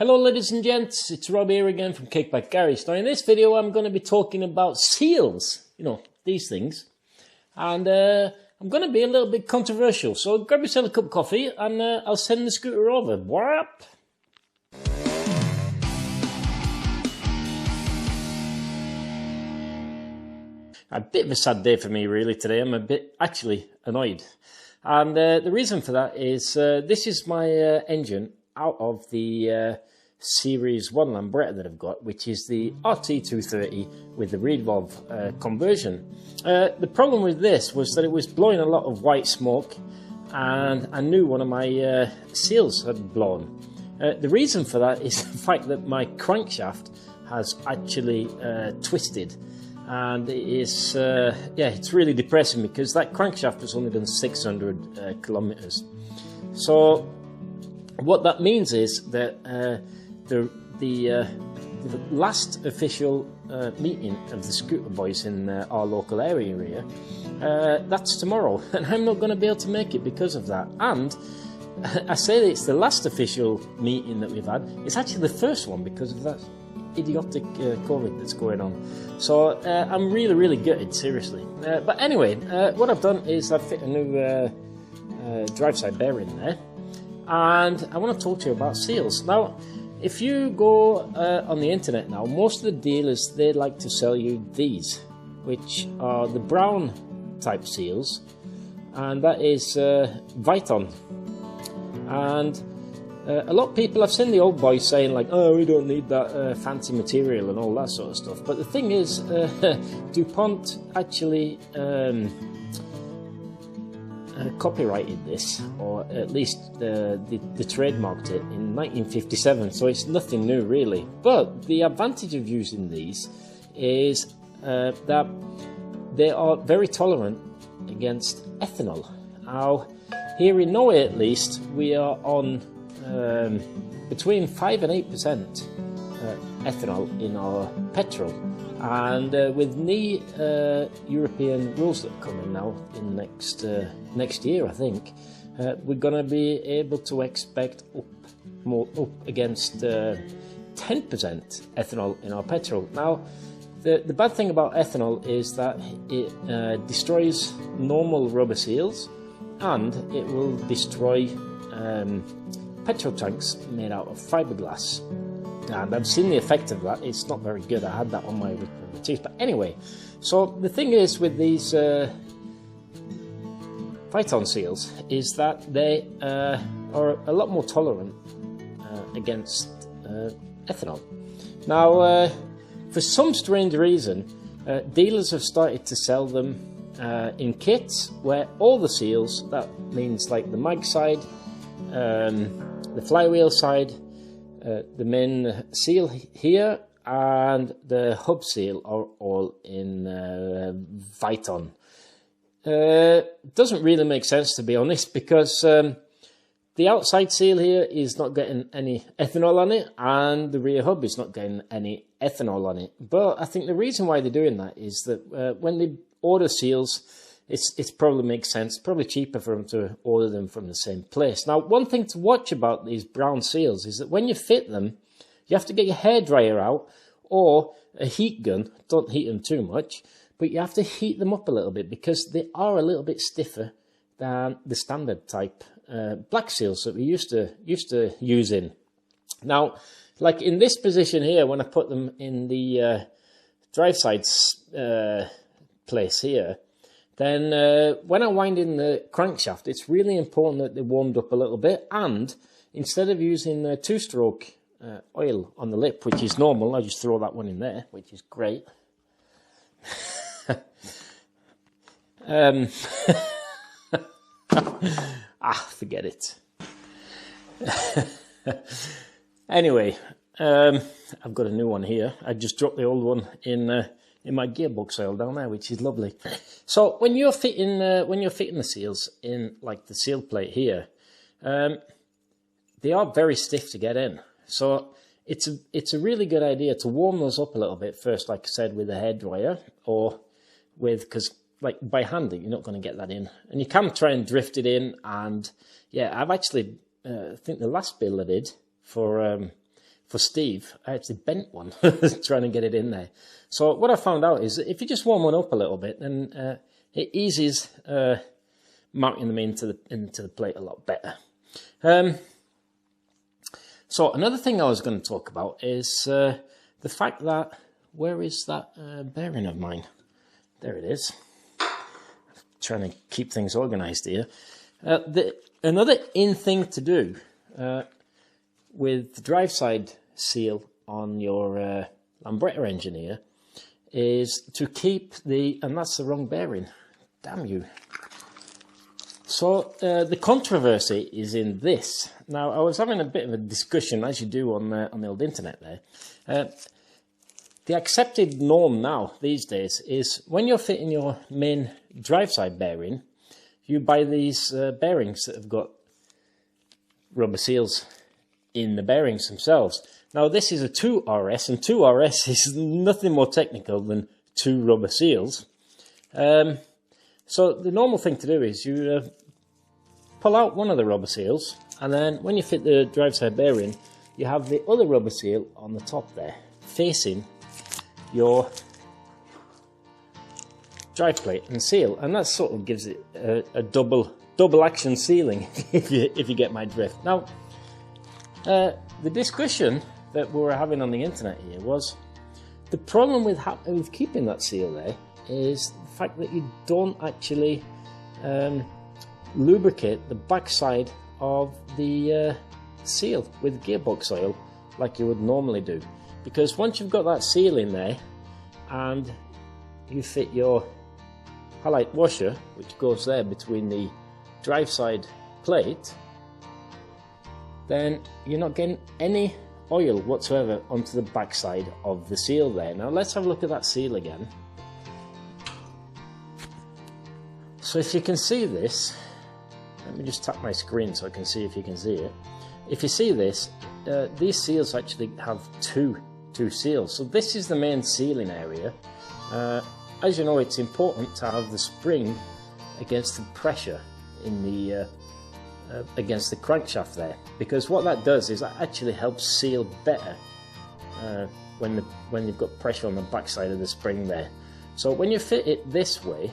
Hello ladies and gents, it's Rob here again from Kickbackgarage. Now in this video I'm going to be talking about seals, these things. And I'm going to be a little bit controversial, so grab yourself a cup of coffee and I'll send the scooter over. Whap! A bit of a sad day for me really today. I'm a bit actually annoyed. And the reason for that is this is my engine out of the Series 1 lambretta that I've got, which is the RT230 with the reed valve conversion. The problem with this was that it was blowing a lot of white smoke, and I knew one of my seals had blown. The reason for that is the fact that my crankshaft has actually twisted, and it is it's really depressing because that crankshaft has only done 600 kilometers. So what that means is that the last official meeting of the scooter boys in our local area, that's tomorrow, and I'm not going to be able to make it because of that. And I say that it's the last official meeting that we've had. It's actually the first one because of that idiotic COVID that's going on. So I'm really gutted, seriously. But anyway, what I've done is I've fit a new drive side bearing there. And I want to talk to you about seals. Now, if you go on the internet now, most of the dealers, they like to sell you these, which are the brown type seals, and that is Viton. And a lot of people, I've seen the old boys saying like, oh, we don't need that fancy material and all that sort of stuff. But the thing is, DuPont actually copyrighted this, or at least the trademarked it in 1957, so it's nothing new really. But the advantage of using these is that they are very tolerant against ethanol. Now here in Norway at least, we are on between 5 and 8% ethanol in our petrol. And with new European rules that are coming now in next year, I think, we're going to be able to expect up against 10% ethanol in our petrol. Now, the bad thing about ethanol is that it destroys normal rubber seals, and it will destroy petrol tanks made out of fiberglass. And I've seen the effect of that. It's not very good. I had that on my teeth. But anyway, so the thing is with these Viton seals is that they are a lot more tolerant against ethanol. Now, for some strange reason, dealers have started to sell them in kits where all the seals, that means like the mag side, the flywheel side, the main seal here, and the hub seal are all in Viton. Doesn't really make sense, to be honest, because the outside seal here is not getting any ethanol on it, and the rear hub is not getting any ethanol on it. But I think the reason why they're doing that is that when they order seals, it probably makes sense. It's probably cheaper for them to order them from the same place. Now, one thing to watch about these brown seals is that when you fit them, you have to get your hairdryer out or a heat gun. Don't heat them too much, but you have to heat them up a little bit because they are a little bit stiffer than the standard type black seals that we used to using. Now, like in this position here, when I put them in the drive side place here, then when I wind in the crankshaft, it's really important that they're warmed up a little bit. And instead of using two-stroke oil on the lip, which is normal, I just throw that one in there, which is great. Forget it. Anyway, I've got a new one here. I just dropped the old one in my gearbox oil down there, which is lovely. So when you're fitting the seals in, like the seal plate here, they are very stiff to get in. So it's a really good idea to warm those up a little bit first, like I said, with a hairdryer, or because like by hand you're not going to get that in, and you can try and drift it in. And yeah, I've actually I think the last build I did for for Steve, I actually bent one trying to get it in there. So what I found out is that if you just warm one up a little bit, then it eases mounting them into the plate a lot better. So another thing I was going to talk about is the fact that, where is that bearing of mine? There it is. Trying to keep things organized here. Another in thing to do with the drive side seal on your lambretta engine here is to keep and that's the wrong bearing. Damn you. So the controversy is in this. Now, I was having a bit of a discussion, as you do on the old internet there. The accepted norm now, these days, is when you're fitting your main drive side bearing, you buy these bearings that have got rubber seals in the bearings themselves. Now, this is a 2RS, and 2RS is nothing more technical than 2 rubber seals. So the normal thing to do is you pull out one of the rubber seals, and then when you fit the drive side bearing, you have the other rubber seal on the top there, facing your drive plate and seal, and that sort of gives it a double action sealing, if you get my drift. Now, the discussion that we were having on the internet here was the problem with keeping that seal there is the fact that you don't actually lubricate the backside of the seal with gearbox oil like you would normally do, because once you've got that seal in there and you fit your halide washer, which goes there between the drive side plate, then you're not getting any oil whatsoever onto the backside of the seal there. Now let's have a look at that seal again. So if you can see this, let me just tap my screen so I can see if you can see it. If you see this, these seals actually have two seals. So this is the main sealing area. As you know, it's important to have the spring against the pressure in the against the crankshaft there, because what that does is that actually helps seal better when you've got pressure on the backside of the spring there. So when you fit it this way,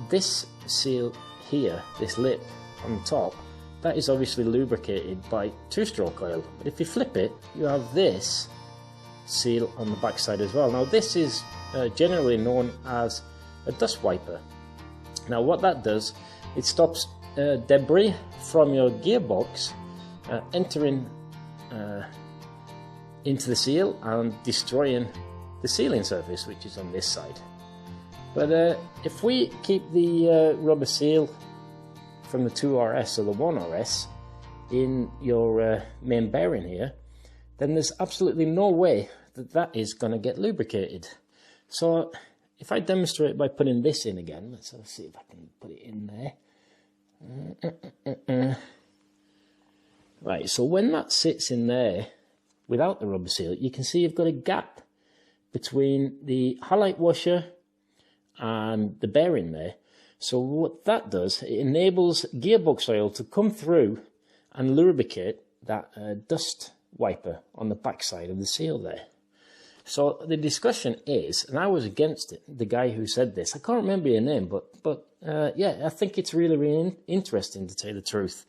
this seal here, this lip on the top, that is obviously lubricated by 2-stroke oil. But if you flip it, you have this seal on the backside as well. Now this is generally known as a dust wiper. Now what that does, it stops debris from your gearbox entering into the seal and destroying the sealing surface, which is on this side. But if we keep the rubber seal from the 2RS or the 1RS in your main bearing here, then there's absolutely no way that is going to get lubricated. So if I demonstrate by putting this in again, let's see if I can put it in there. Right, so when that sits in there without the rubber seal, you can see you've got a gap between the halide washer and the bearing there. So what that does, it enables gearbox oil to come through and lubricate that dust wiper on the backside of the seal there. So the discussion is, and I was against it, the guy who said this, I can't remember your name, but yeah, I think it's really, really interesting, to tell you the truth.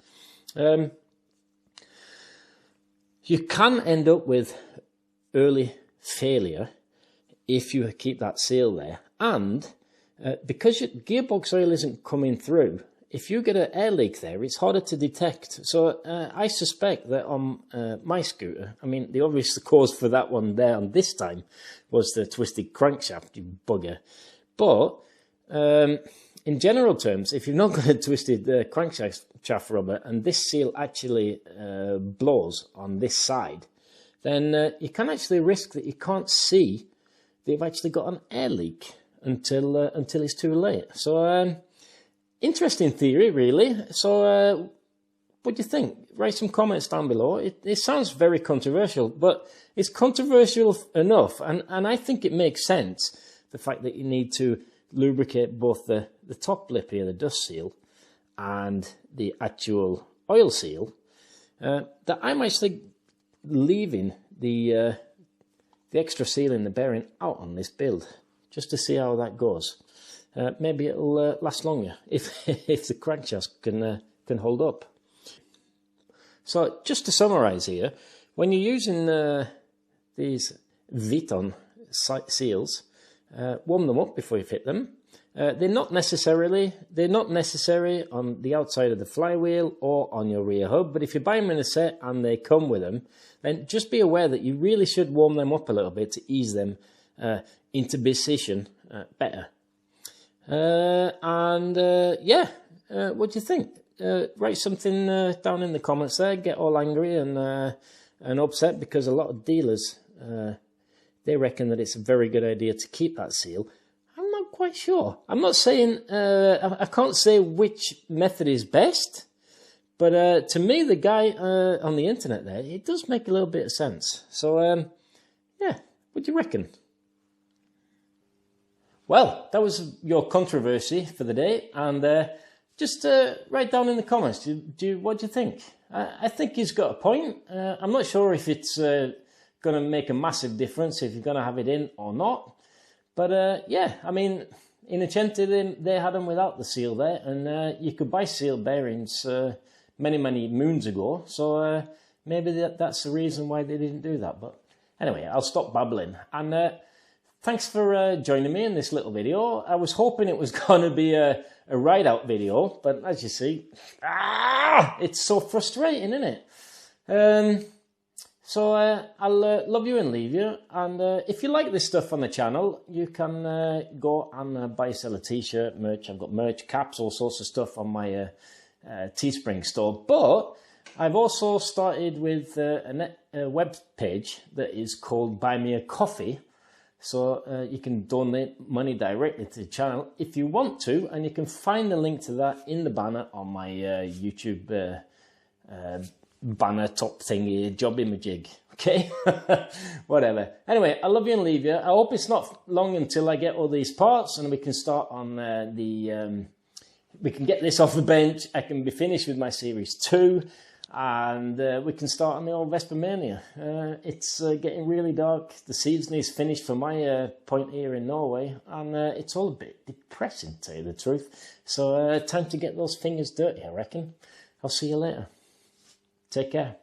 You can end up with early failure if you keep that seal there, and because your gearbox oil isn't coming through, if you get an air leak there, it's harder to detect. So I suspect that on my scooter, I mean, the obvious cause for that one there on this time was the twisted crankshaft, you bugger. But in general terms, if you've not got a twisted crankshaft rubber and this seal actually blows on this side, then you can actually risk that you can't see that you've actually got an air leak until it's too late. So interesting theory, really. So what do you think? Write some comments down below. It sounds very controversial, but it's controversial enough, and I think it makes sense, the fact that you need to lubricate both the top lip here, the dust seal, and the actual oil seal, that I'm actually leaving the extra seal in the bearing out on this build, just to see how that goes. Maybe it'll last longer if if the crankshaft can hold up. So just to summarize here, when you're using these Viton seals, warm them up before you fit them. They're not necessary on the outside of the flywheel or on your rear hub, but if you buy them in a set and they come with them, then just be aware that you really should warm them up a little bit to ease them into position better. Yeah, what do you think? Write something down in the comments there. Get all angry and upset, because a lot of dealers, they reckon that it's a very good idea to keep that seal. I'm not quite sure. I'm not saying, I can't say which method is best, but to me, the guy on the internet there, it does make a little bit of sense. So, yeah, what do you reckon? Well, that was your controversy for the day, and just write down in the comments, what do you think? I think he's got a point. I'm not sure if it's going to make a massive difference if you're going to have it in or not. But yeah, I mean, in Innocenti, they had them without the seal there, and you could buy seal bearings many, many moons ago. So maybe that's the reason why they didn't do that. But anyway, I'll stop babbling. And thanks for joining me in this little video. I was hoping it was going to be a ride-out video, but as you see, it's so frustrating, isn't it? So I'll love you and leave you. And if you like this stuff on the channel, you can go and buy, sell a t-shirt, merch. I've got merch, caps, all sorts of stuff on my Teespring store. But I've also started with a web page that is called Buy Me a Coffee. So you can donate money directly to the channel if you want to, and you can find the link to that in the banner on my YouTube banner top thingy, job imaging, okay? Whatever. Anyway, I love you and leave you. I hope it's not long until I get all these parts and we can start on we can get this off the bench. I can be finished with my Series 2. And we can start on the old Vespa Mania. It's getting really dark. The season is finished for my point here in Norway. And it's all a bit depressing, to tell you the truth. So time to get those fingers dirty, I reckon. I'll see you later. Take care.